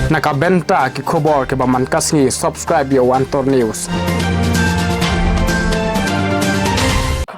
Nakabenta ki khobor ke baman kasngi subscribe yo Antor News.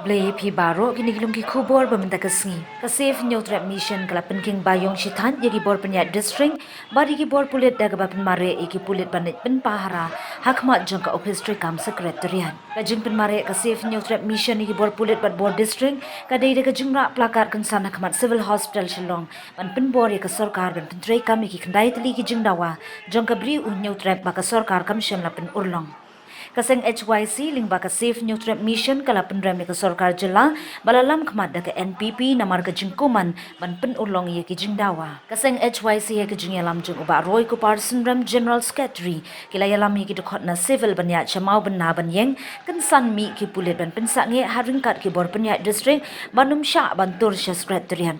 Play pi baro kini gilung ki khobor bamenta kasngi ka safe neutral mission kala penking bayong shitan yagi bor penya district bari ki bor pulit daga bapin mare iki pulit banit pen pahara hakmat jangka office kam secretariat ka jing pen mare ka safe neutral mission yagi bor pulit bat bor district ka dei daga jingra plakat kan sana hakmat civil hospital shillong ban pen bor ka sarkar ban pen trei kam iki kandai tli ki jingdawa jangka bri neutral ba ka sarkar kam shem la pen urlong Kaseng HYC lingba ka safe neutral mission kala penrem ka sarkar jela balalam khmat da ka NPP namar ka jingkuman ban pen ulong ye ki jingdawa kaseng HYC ye ka jingyalam jung uba roy ko parson ram general secretary kila yalam ye ki dekhot na civil banya chamau ban na ban yeng kan san mi ki pulit ban pensa nge haringkat ki bor penya district banum sha ban tur secretariat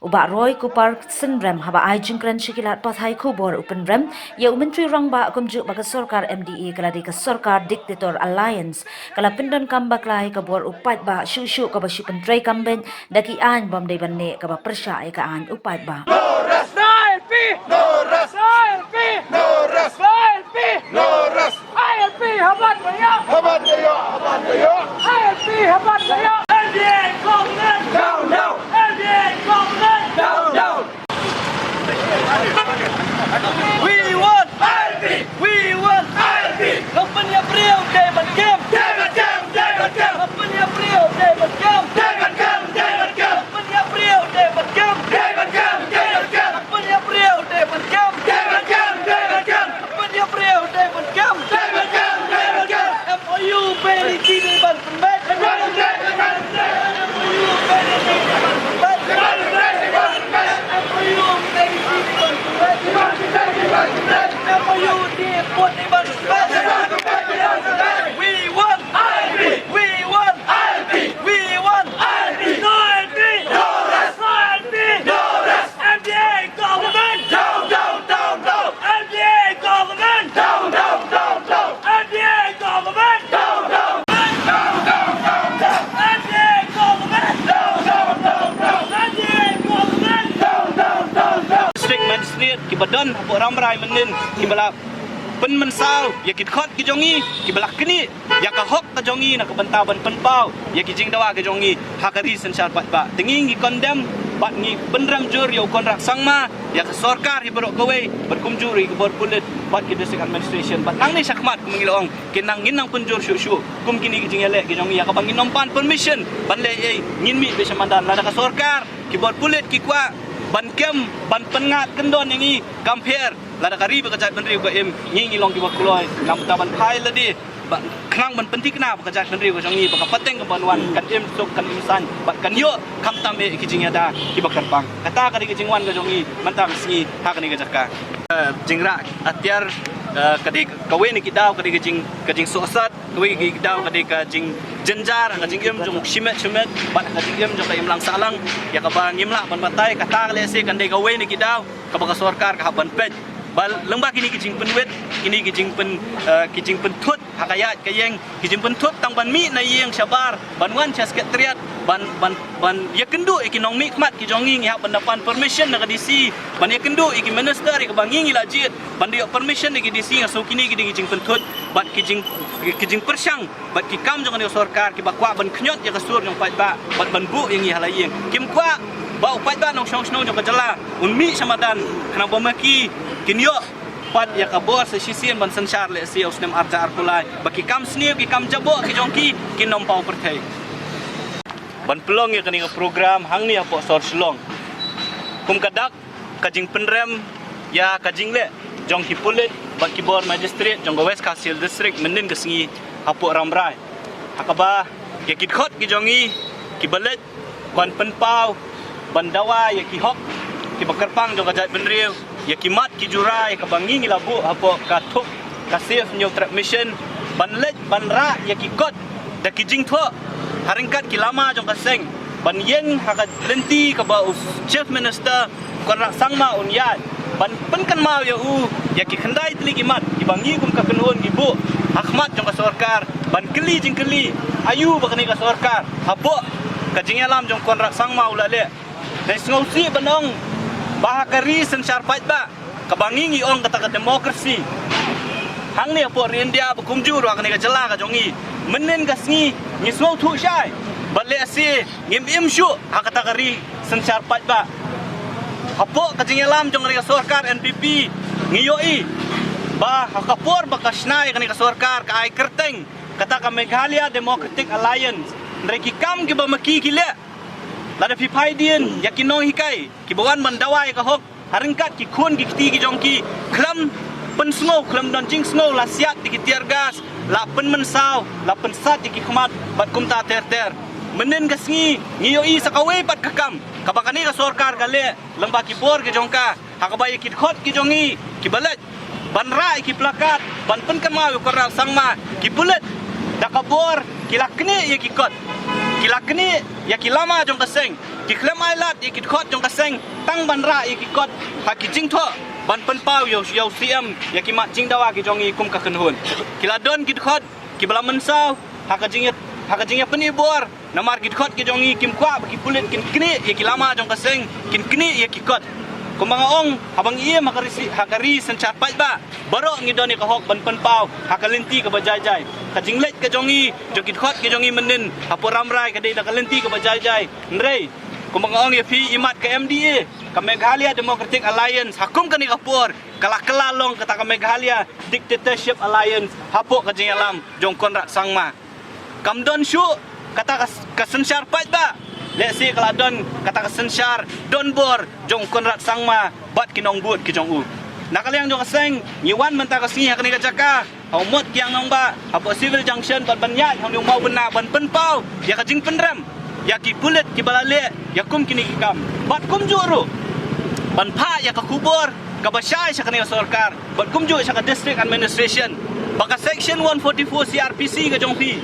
Uba Roy Kupar Sinrem haba ai jingkran shikilat pathai kubor upen rem ye menteri rangba kumju baka sarkar MDA kala di ka sarkar dictator alliance kala pindon kambak lai ka bor upat ba shu ka ba shipen tray kamben daki an bam dei banne ka ba persya ka an upat ba No rest! No rest! No rest! No rest! ILP habat maya! Habat maya! Habat maya! ILP habat maya! NDA government! Down, down! NDA government! Down, down! We want ILP! We want ILP! Company April, David Kim! David Kim! David Kim! Company April, David Kim! David Kim! David Kim! Company April, David Kim! David Kim! David Kim! Company April, David Kim! David Kim! David Kim! Company April, David Kim! David Kim! David Kim! MOU Benny Tini Ban Pembet! MOU Benny Tini Ban Pembet! MOU Benny Tini Ban Pembet! MOU di Put di Ban Pembet! We want ILP! We want ILP! We want ILP! No ILP! No rest! No ILP! No rest! MDA government! Down, down, down, down! MDA government! Down, down, down, down! MDA government! Down, down, down, down, down, down! MDA government! Down, down, down, down! MDA government! Down, down, down, down! District Magistrate ki badan hapo ramrai menin ki bala pen mensau ya ki khot ki jongi ki bala kini ya ka hok ka jongi na ka bantaban penpau ya ki jingdawa ka jongi hakari sensar pat ba tengi ki condemn bat ngi benram jur yo kontrak sangma ya ka sarkar hi berok kowe berkumjuri ki bor pulit bat ki district administration bat nang ni sakmat mengilong kinang nginang penjur syu kum kini ki jingele ki jongi ya ka bangin nompan permission ban le ngin mi be samandan la ka sarkar ki bor pulit ki kwa ban kem ban pengat kendon yang i kamper lada kari bekerja menteri UKM ngi long ki bakuloi nam taban phai ladi ban khnang ban pentik na bekerja menteri ko jangi baka pateng ban wan kan em sok kan imsan bat kan yo kham tam e ki jingada ki bakar pang kata kadi ki jingwan ko jangi mantam singi ha kani ka jakka jingra atyar kadi kawe ni kidau kadi kajing sosat kawe ki kidau kadi kajing jenjar kajing em jong shimet bat kajing em jong im lang salang ya ka bang imla ban batai kata le se kan dei kawe ni kidau ka baka sarkar ka ban pet bal lembah kini kijing penwet kini kijing pen thut hakayat kayeng kijing pen thut tang ban mi na yeng sabar ban wan cha sekretariat ban ya kendu iki nong mi khmat ki jongi ngi hak pendapan permission na DC ban ya kendu iki minister iki bangi ngi lajit ban dia permission iki DC ngaso kini ki kijing pen thut ban kijing persyang ban ki kam jong ni sarkar ki bakwa ban khnyot ya kasur jong pat ba ban bu yang ngi halayeng kim kwa bau pat ba nong song jong kajala unmi samadan kana bomaki kinyo pat ya kabor sa sisian ban sansar le si usnem arja arkulai baki kam sni ki kam jabo ki jongki kinom pau perthai ban pelong ya kaninga program hang ni apo sor silong kum kadak kajing penrem ya kajing le jongki pulit baki bor magistrate jong west kasil district menin kesingi apo ramrai akaba ya kit khot ki jongi ki balet ban penpau ban dawa ya ki hok ki bakarpang jong kajat benriu ya kimat ki jura ya kabangi ngi labu apo katuk kasif neutral mission banlet banra ya ki kot da ki jing tho haringkat ki lama jong kaseng ban yeng hakat lenti ka ba chief minister konrak sangma unyat ban penkan mau ya ki khandai tli ki mat ki bangi kum ka kenun ki bu hakmat jong ka sarkar ban keli jing keli ayu bakani ka sarkar apo ka jing alam jong konrak sangma ulale dai ngausi banong bahakari sensar pat ba kabangi ong kata demokrasi hang ni po India bukumju ro kan ka jala ka jongi menen ka sngi ni smau thu shai balle asi ngim im shu hakata kari sanchar pat ba hapo ka jingelam jong ka sarkar NPP ngiyoi ba hakapor ba kasnai kan ka sarkar ka ai kerteng kata ka Meghalaya Democratic Alliance reki kam ki ba maki ki le lada pi phaidien yakinong hikai ki bawan mandawai ka hok haringkat ki khun ki kti ki jong ki klam pen snow klam don jing snow la siat di tiar gas la pen mensau la pen sat di khmat bat kumta ter menen gasngi ngiyoi sakawe pat kakam kabakani ka sarkar gale lamba ki bor ke jongka hakabai ki khot ki jongi ki balet ban rai ki plakat ban pen kan mau ko ra sangma ki bulet dakabor ki lakni ye ki kot ki lakni ya ki lama jong kaseng ki klemai lat ye ki khot jong kaseng tang ban ra ye ki kot ha ki jing tho ban pen pau yo CM ya ki mat jing dawa ki jongi kum ka kenhun ki ladon ki khot ki bala mensau ha ka jing pen ibor namar ki khot ki jongi kim kwa ki pulit kin kni ye ki lama jong kaseng kin kni ye ki kot kumbanga ong habang iya hakari sancar pat ba baro ngidoni ka hok ban pen pau hakalenti ka bajai ka jinglet ka jongi jokit khot ka jongi menen haporam rai ka dei da kalenti ka bajai nrei kumbanga ong ye pi imat ka MDA ka Meghalaya Democratic Alliance hakum ka ni kapor kala long kata ka Meghalaya Dictatorship Alliance hapo ka jingalam jong konrak sangma kamdon shu kata ka sancar pat ba lesi kaladon kata kesensyar don bor jong konrat sangma bat kinong but ki jong u nakaliang jong kaseng nyiwan menta kasngi hakni ka jaka haumot kiang nong ba hapo civil junction bat banyat hang mau bena ban penpau ya ka jing penram ya ki bulet ki balale ya kum kini kam bat kum juru ban pha ya ka kubor ka basyai sakani sarkar bat kum ju saka district administration baka section 144 CRPC ka jong pi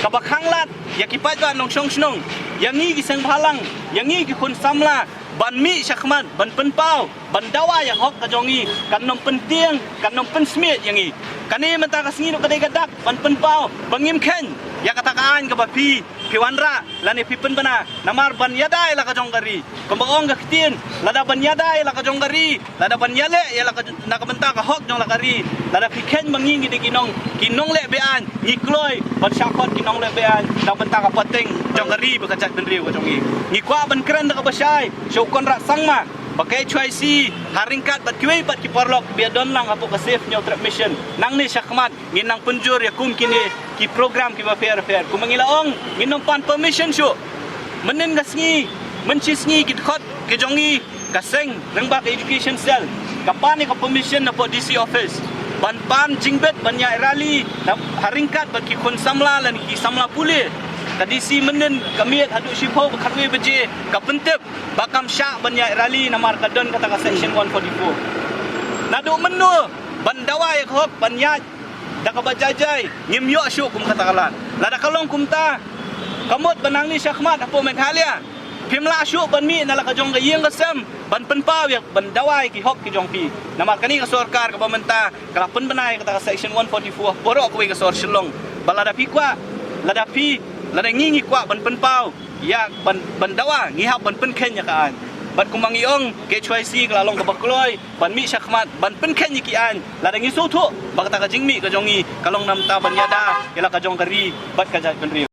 kabakanglat ya kipat ba nong snong yang ni ki sang phalang yang ni ki khun samla ban mi sakman ban penpau ban dawa ya hok ka jongi kan nom penting kan nom pen smit yang ni kani menta ka singi no kadai gadak ban penpau bangim khen ya kata kaan ka bapi piwanra lani pipen bana namar ban yadai la ka jonggari kombong ka kitin lada ban yadai la ka jonggari lada ban yale ya la ka nak menta ka hok jong la kari lada pikhen mangi ngi kinong le bean ngi kloi ban syakot kinong le bean nak menta ka pating jonggari bakacat benriu ka jongi ngi kwa ban kren ka basai syukon ra sangma pakai cuaisi haringkat bat kiwei bat kiporlok biadon lang apo ka safe new trap mission nang ni syakmat nginang penjur ya kum kini ki program ki ba fair ku mangilaong nginom pan permission syu menen gasngi mencisngi ki khot ki jongi kaseng rengba ka education cell kapani ka permission na po DC office ban pan jingbet banya rally haringkat bat ki khun samla lan ki samla puli kadisi menen kami adu shipo kharwe beje kapentep bakam syak banya rally namar kadon kata ka section 144 nadu menu bandawai khop banya dak bajajai ngimyo syu kum katakalan lada kalong kumta kamot banang ni syakmat apo Meghalaya pimla syu ban mi nala ka jong ga yeng gasam ban penpau ya bandawai ki hok ki jong pi namar kani ka sarkar ka pamenta kala pen benai kata ka section 144 borok kuwi ka sor shilong balada pi kwa lada pi lada ngingi kwa ban penpau ya ban dawa ngi hap ban pen khen ya kaan bat kumangi ong ke choisi kalalong ka bakloi ban mi syakmat ban pen khen ki an lada ngi su thu bakta ka jingmi ka jongi kalong nam ta ban yada ila ka jong kari bat ka jat penri